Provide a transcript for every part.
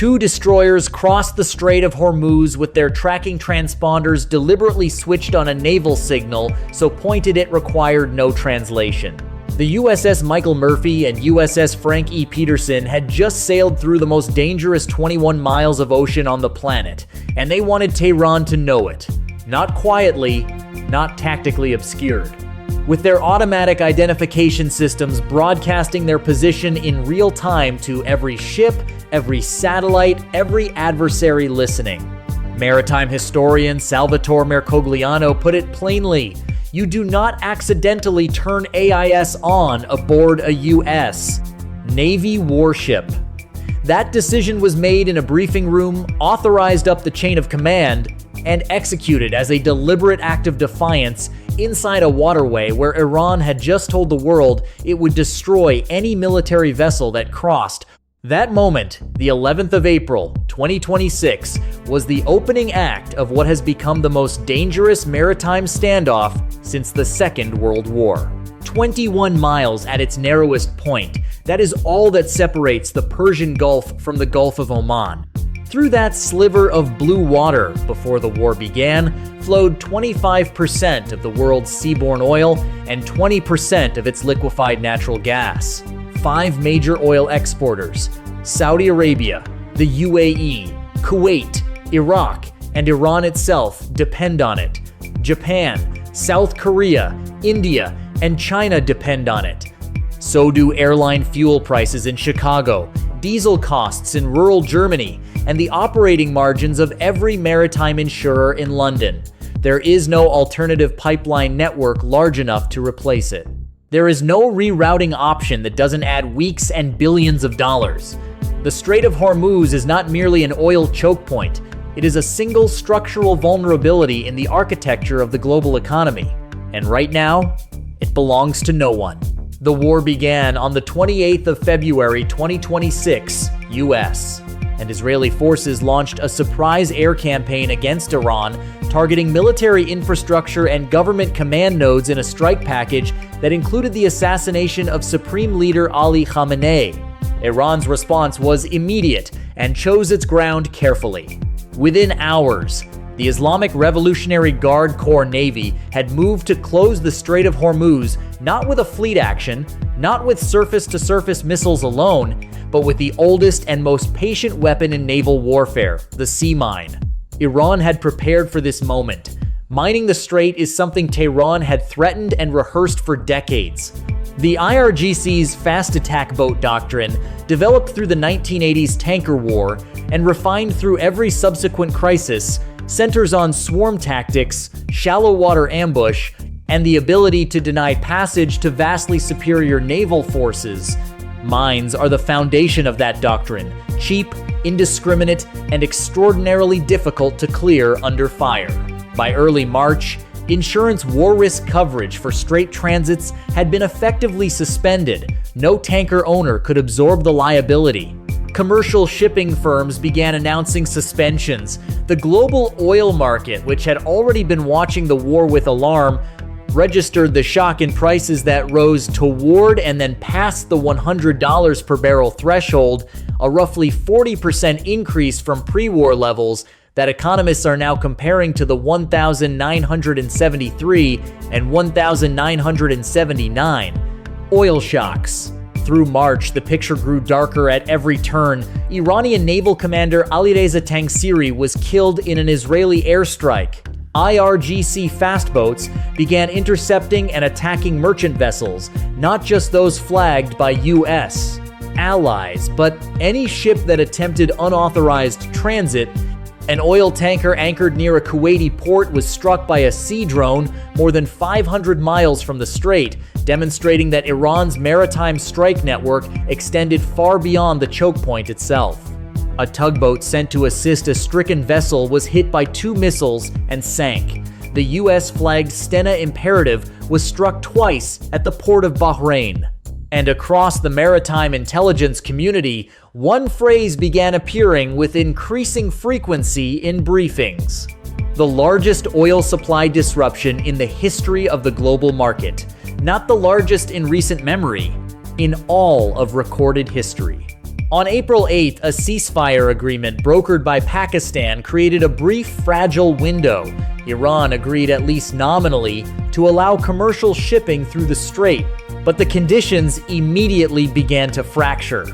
Two destroyers crossed the Strait of Hormuz with their tracking transponders deliberately switched on a naval signal, so pointed it required no translation. The USS Michael Murphy and USS Frank E. Peterson had just sailed through the most dangerous 21 miles of ocean on the planet, and they wanted Tehran to know it. Not quietly, not tactically obscured. With their automatic identification systems broadcasting their position in real time to every ship, every satellite, every adversary listening. Maritime historian Salvatore Mercogliano put it plainly: you do not accidentally turn AIS on aboard a U.S. Navy warship. That decision was made in a briefing room, authorized up the chain of command, and executed as a deliberate act of defiance inside a waterway where Iran had just told the world it would destroy any military vessel that crossed. That moment, the 11th of April, 2026, was the opening act of what has become the most dangerous maritime standoff since the Second World War. 21 miles at its narrowest point, that is all that separates the Persian Gulf from the Gulf of Oman. Through that sliver of blue water, before the war began, flowed 25% of the world's seaborne oil and 20% of its liquefied natural gas. 5 major oil exporters, Saudi Arabia, the UAE, Kuwait, Iraq, and Iran itself depend on it. Japan, South Korea, India, and China depend on it. So do airline fuel prices in Chicago, diesel costs in rural Germany, and the operating margins of every maritime insurer in London. There is no alternative pipeline network large enough to replace it. There is no rerouting option that doesn't add weeks and billions of dollars. The Strait of Hormuz is not merely an oil choke point. It is a single structural vulnerability in the architecture of the global economy. And right now, it belongs to no one. The war began on the 28th of February 2026, US, and Israeli forces launched a surprise air campaign against Iran, targeting military infrastructure and government command nodes in a strike package that included the assassination of Supreme Leader Ali Khamenei. Iran's response was immediate and chose its ground carefully. Within hours, the Islamic Revolutionary Guard Corps Navy had moved to close the Strait of Hormuz, not with a fleet action, not with surface-to-surface missiles alone, but with the oldest and most patient weapon in naval warfare, the sea mine. Iran had prepared for this moment. Mining the strait is something Tehran had threatened and rehearsed for decades. The IRGC's fast attack boat doctrine, developed through the 1980s tanker war and refined through every subsequent crisis, centers on swarm tactics, shallow water ambush, and the ability to deny passage to vastly superior naval forces. Mines are the foundation of that doctrine, cheap, indiscriminate, and extraordinarily difficult to clear under fire. By early March, insurance war risk coverage for strait transits had been effectively suspended. No tanker owner could absorb the liability. Commercial shipping firms began announcing suspensions. The global oil market, which had already been watching the war with alarm, registered the shock in prices that rose toward and then past the $100 per barrel threshold, a roughly 40% increase from pre-war levels that economists are now comparing to the 1,973 and 1,979. Oil shocks. Through March, the picture grew darker at every turn. Iranian naval commander Alireza Tangsiri was killed in an Israeli airstrike. IRGC fast boats began intercepting and attacking merchant vessels, not just those flagged by US allies, but any ship that attempted unauthorized transit. An oil tanker anchored near a Kuwaiti port was struck by a sea drone more than 500 miles from the strait, demonstrating that Iran's maritime strike network extended far beyond the choke point itself. A tugboat sent to assist a stricken vessel was hit by 2 missiles and sank. The US-flagged Stena Imperative was struck twice at the port of Bahrain. And across the maritime intelligence community, one phrase began appearing with increasing frequency in briefings: the largest oil supply disruption in the history of the global market. Not the largest in recent memory, in all of recorded history. On April 8th, a ceasefire agreement brokered by Pakistan created a brief, fragile window. Iran agreed, at least nominally, to allow commercial shipping through the strait, but the conditions immediately began to fracture.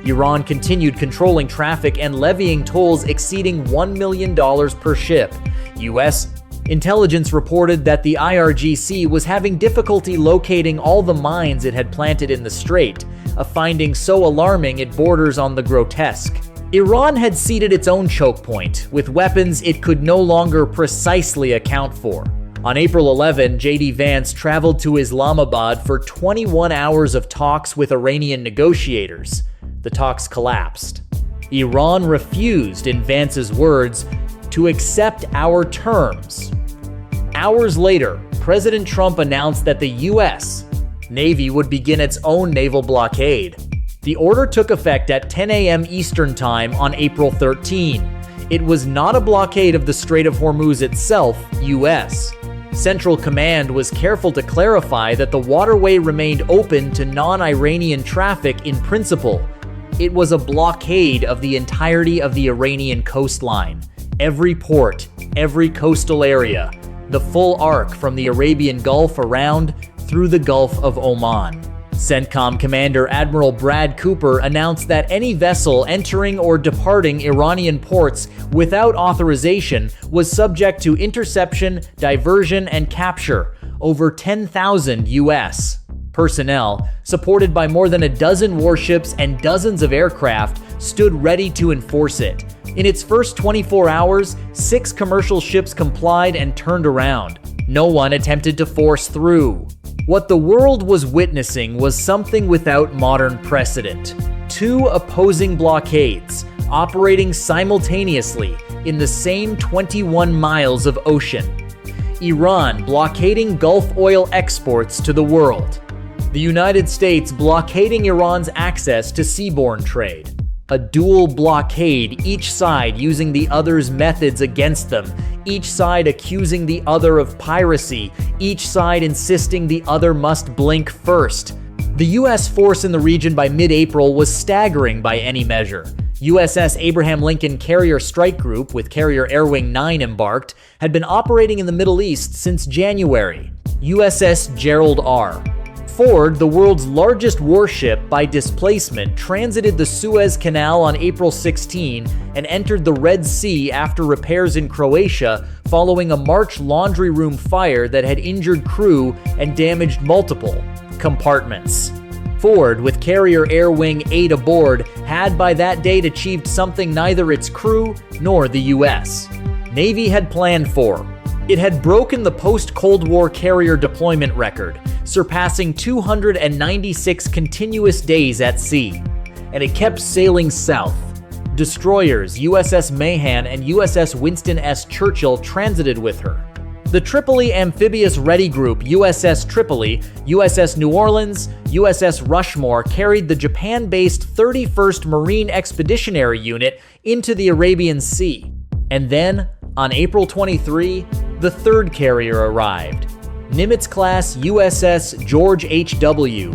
Iran continued controlling traffic and levying tolls exceeding $1 million per ship. U.S. intelligence reported that the IRGC was having difficulty locating all the mines it had planted in the strait, a finding so alarming it borders on the grotesque. Iran had seeded its own choke point, with weapons it could no longer precisely account for. On April 11, J.D. Vance traveled to Islamabad for 21 hours of talks with Iranian negotiators. The talks collapsed. Iran refused, in Vance's words, to accept our terms. Hours later, President Trump announced that the U.S. Navy would begin its own naval blockade. The order took effect at 10 a.m. Eastern Time on April 13. It was not a blockade of the Strait of Hormuz itself, U.S. Central Command was careful to clarify that the waterway remained open to non-Iranian traffic in principle. It was a blockade of the entirety of the Iranian coastline. Every port, every coastal area, the full arc from the Arabian Gulf around through the Gulf of Oman. CENTCOM Commander Admiral Brad Cooper announced that any vessel entering or departing Iranian ports without authorization was subject to interception, diversion, and capture. Over 10,000 U.S. personnel, supported by more than a dozen warships and dozens of aircraft, stood ready to enforce it. In its first 24 hours, 6 commercial ships complied and turned around. No one attempted to force through. What the world was witnessing was something without modern precedent. 2 opposing blockades, operating simultaneously in the same 21 miles of ocean. Iran blockading Gulf oil exports to the world. The United States blockading Iran's access to seaborne trade. A dual blockade, each side using the other's methods against them, each side accusing the other of piracy, each side insisting the other must blink first. The U.S. force in the region by mid-April was staggering by any measure. USS Abraham Lincoln Carrier Strike Group, with Carrier Air Wing 9 embarked, had been operating in the Middle East since January. USS Gerald R. Ford, the world's largest warship by displacement, transited the Suez Canal on April 16 and entered the Red Sea after repairs in Croatia following a March laundry room fire that had injured crew and damaged multiple compartments. Ford, with Carrier Air Wing 8 aboard, had by that date achieved something neither its crew nor the U.S. Navy had planned for. It had broken the post-Cold War carrier deployment record, surpassing 296 continuous days at sea, and it kept sailing south. Destroyers USS Mahan and USS Winston S. Churchill transited with her. The Tripoli Amphibious Ready Group USS Tripoli, USS New Orleans, USS Rushmore carried the Japan-based 31st Marine Expeditionary Unit into the Arabian Sea. And then, on April 23, the third carrier arrived. Nimitz-class USS George H.W.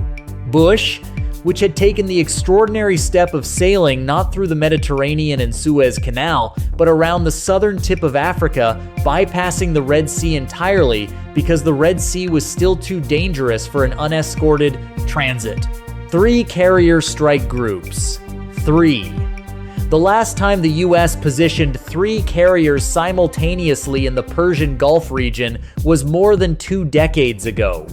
Bush, which had taken the extraordinary step of sailing not through the Mediterranean and Suez Canal, but around the southern tip of Africa, bypassing the Red Sea entirely because the Red Sea was still too dangerous for an unescorted transit. 3 carrier strike groups. 3. The last time the U.S. positioned 3 carriers simultaneously in the Persian Gulf region was more than 2 decades ago.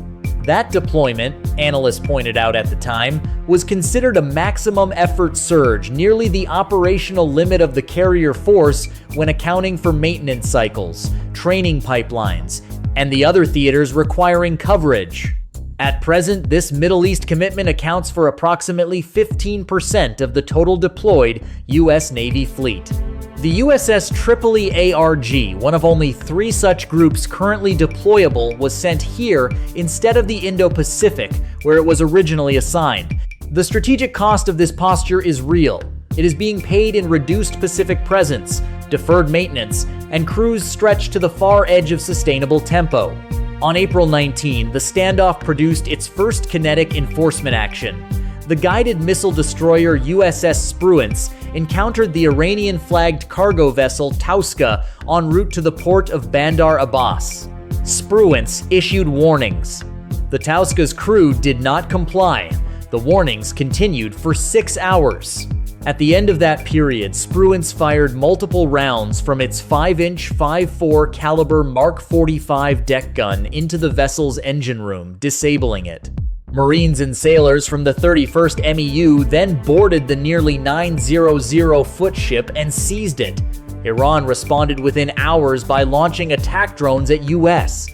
That deployment, analysts pointed out at the time, was considered a maximum effort surge, nearly the operational limit of the carrier force when accounting for maintenance cycles, training pipelines, and the other theaters requiring coverage. At present, this Middle East commitment accounts for approximately 15% of the total deployed U.S. Navy fleet. The USS Tripoli ARG, one of only 3 such groups currently deployable, was sent here instead of the Indo-Pacific, where it was originally assigned. The strategic cost of this posture is real. It is being paid in reduced Pacific presence, deferred maintenance, and crews stretched to the far edge of sustainable tempo. On April 19, the standoff produced its first kinetic enforcement action. the guided missile destroyer USS Spruance encountered the Iranian-flagged cargo vessel Tauska en route to the port of Bandar Abbas. Spruance issued warnings. The Tauska's crew did not comply. The warnings continued for 6 hours. At the end of that period, Spruance fired multiple rounds from its 5-inch 5.4 caliber Mark 45 deck gun into the vessel's engine room, disabling it. Marines and sailors from the 31st MEU then boarded the nearly 900-foot ship and seized it. Iran responded within hours by launching attack drones at US.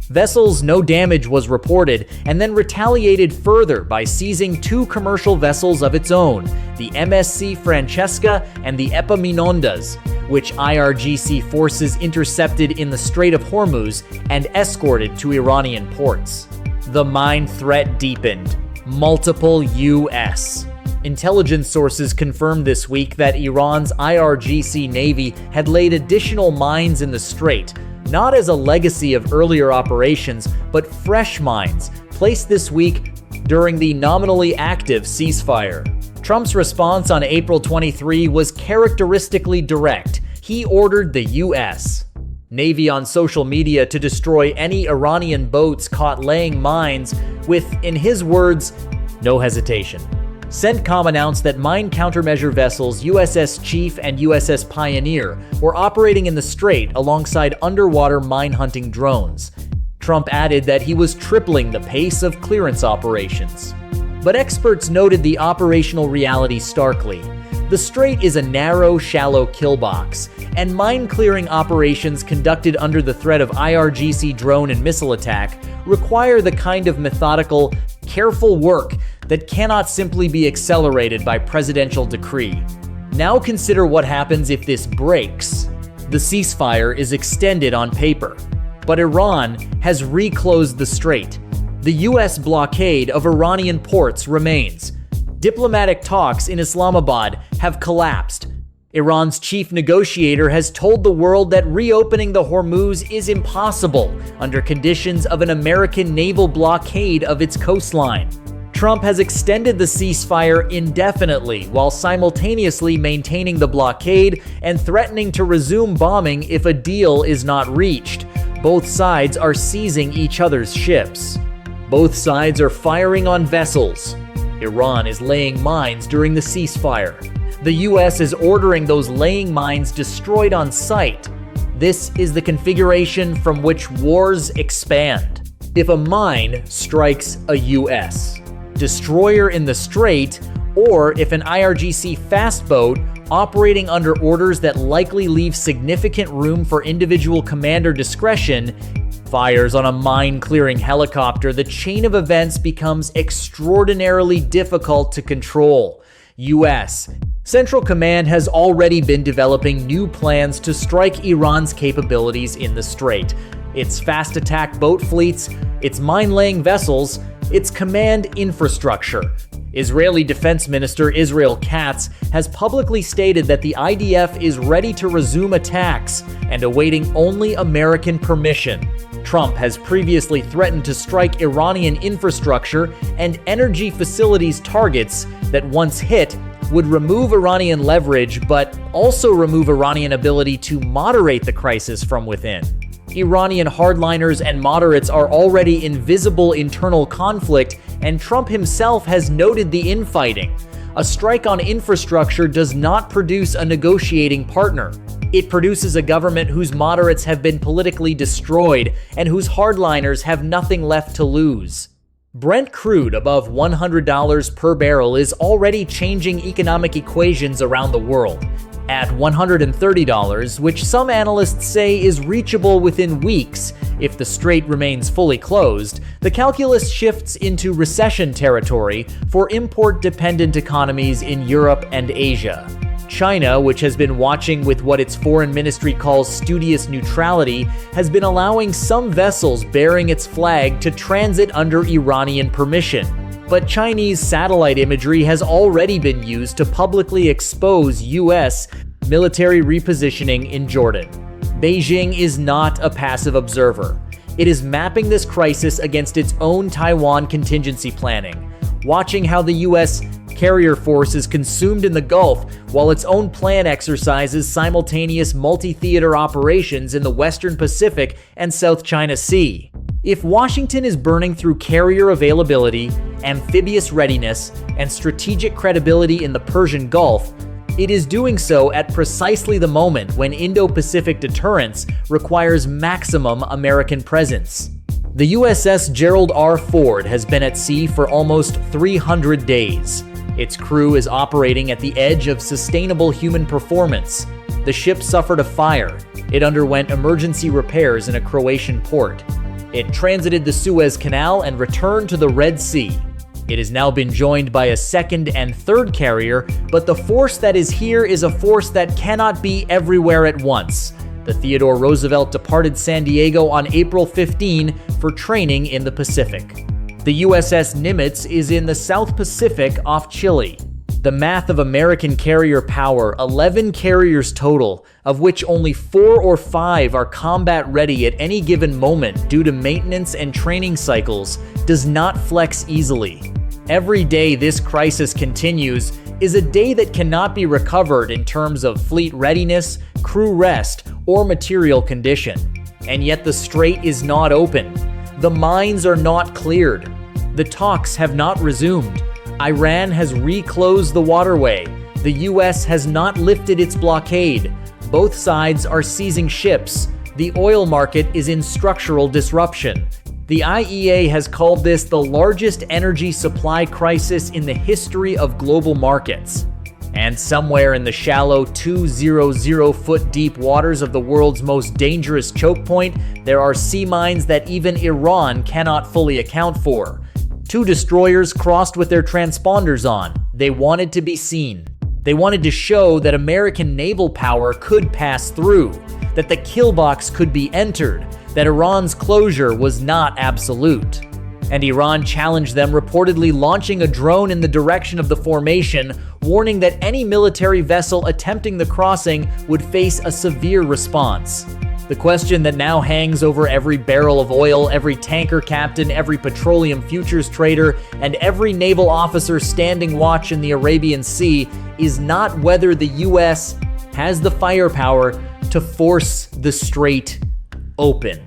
Vessels, no damage was reported, and then retaliated further by seizing 2 commercial vessels of its own, the MSC Francesca and the Epaminondas, which IRGC forces intercepted in the Strait of Hormuz and escorted to Iranian ports. The mine threat deepened. Multiple U.S. Intelligence sources confirmed this week that Iran's IRGC Navy had laid additional mines in the strait, not as a legacy of earlier operations, but fresh mines placed this week during the nominally active ceasefire. Trump's response on April 23 was characteristically direct. He ordered the U.S. Navy on social media to destroy any Iranian boats caught laying mines with, in his words, no hesitation. CENTCOM announced that mine countermeasure vessels USS Chief and USS Pioneer were operating in the strait alongside underwater mine hunting drones. Trump added that he was tripling the pace of clearance operations. But experts noted the operational reality starkly. The strait is a narrow, shallow kill box, and mine-clearing operations conducted under the threat of IRGC drone and missile attack require the kind of methodical, careful work that cannot simply be accelerated by presidential decree. Now consider what happens if this breaks. The ceasefire is extended on paper, but Iran has reclosed the strait. The U.S. blockade of Iranian ports remains. Diplomatic talks in Islamabad have collapsed. Iran's chief negotiator has told the world that reopening the Hormuz is impossible under conditions of an American naval blockade of its coastline. Trump has extended the ceasefire indefinitely while simultaneously maintaining the blockade and threatening to resume bombing if a deal is not reached. Both sides are seizing each other's ships. Both sides are firing on vessels. Iran is laying mines during the ceasefire. The U.S. is ordering those laying mines destroyed on sight. This is the configuration from which wars expand. If a mine strikes a U.S. destroyer in the strait, or if an IRGC fast boat operating under orders that likely leave significant room for individual commander discretion fires on a mine-clearing helicopter, the chain of events becomes extraordinarily difficult to control. U.S. Central Command has already been developing new plans to strike Iran's capabilities in the strait. Its fast attack boat fleets, its mine-laying vessels, its command infrastructure. Israeli Defense Minister Israel Katz has publicly stated that the IDF is ready to resume attacks and awaiting only American permission. Trump has previously threatened to strike Iranian infrastructure and energy facilities targets that, once hit, would remove Iranian leverage but also remove Iranian ability to moderate the crisis from within. Iranian hardliners and moderates are already in visible internal conflict, and Trump himself has noted the infighting. A strike on infrastructure does not produce a negotiating partner. It produces a government whose moderates have been politically destroyed and whose hardliners have nothing left to lose. Brent crude above $100 per barrel is already changing economic equations around the world. At $130, which some analysts say is reachable within weeks if the strait remains fully closed, the calculus shifts into recession territory for import-dependent economies in Europe and Asia. China, which has been watching with what its foreign ministry calls studious neutrality, has been allowing some vessels bearing its flag to transit under Iranian permission. But Chinese satellite imagery has already been used to publicly expose U.S. military repositioning in Jordan. Beijing is not a passive observer. It is mapping this crisis against its own Taiwan contingency planning. watching how the U.S. carrier force is consumed in the Gulf while its own plan exercises simultaneous multi-theater operations in the Western Pacific and South China Sea. If Washington is burning through carrier availability, amphibious readiness, and strategic credibility in the Persian Gulf, it is doing so at precisely the moment when Indo-Pacific deterrence requires maximum American presence. The USS Gerald R. Ford has been at sea for almost 300 days. Its crew is operating at the edge of sustainable human performance. The ship suffered a fire. It underwent emergency repairs in a Croatian port. It transited the Suez Canal and returned to the Red Sea. It has now been joined by a second and third carrier, but the force that is here is a force that cannot be everywhere at once. The Theodore Roosevelt departed San Diego on April 15 for training in the Pacific. The USS Nimitz is in the South Pacific off Chile. The math of American carrier power, 11 carriers total, of which only 4 or 5 are combat ready at any given moment due to maintenance and training cycles, does not flex easily. Every day this crisis continues is a day that cannot be recovered in terms of fleet readiness, crew rest, or material condition. And yet the strait is not open. The mines are not cleared. The talks have not resumed. Iran has reclosed the waterway. The US has not lifted its blockade. Both sides are seizing ships. The oil market is in structural disruption. The IEA has called this the largest energy supply crisis in the history of global markets. And somewhere in the shallow 200-foot deep waters of the world's most dangerous choke point, there are sea mines that even Iran cannot fully account for. 2 destroyers crossed with their transponders on. They wanted to be seen. They wanted to show that American naval power could pass through, that the kill box could be entered, that Iran's closure was not absolute. And Iran challenged them, reportedly launching a drone in the direction of the formation, warning that any military vessel attempting the crossing would face a severe response. The question that now hangs over every barrel of oil, every tanker captain, every petroleum futures trader, and every naval officer standing watch in the Arabian Sea is not whether the US has the firepower to force the strait open.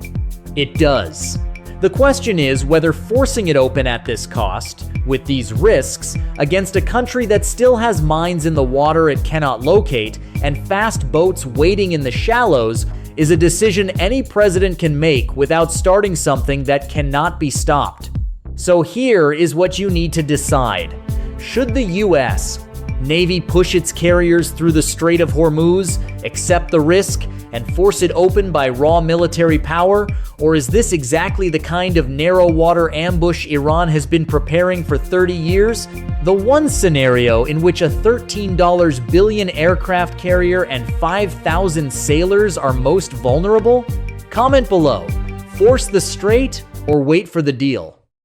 It does. The question is whether forcing it open at this cost, with these risks, against a country that still has mines in the water it cannot locate and fast boats waiting in the shallows, is a decision any president can make without starting something that cannot be stopped. So here is what you need to decide. Should the US Navy push its carriers through the Strait of Hormuz, accept the risk, and force it open by raw military power? Or is this exactly the kind of narrow water ambush Iran has been preparing for 30 years? The one scenario in which a $13 billion aircraft carrier and 5,000 sailors are most vulnerable? Comment below. Force the strait or wait for the deal?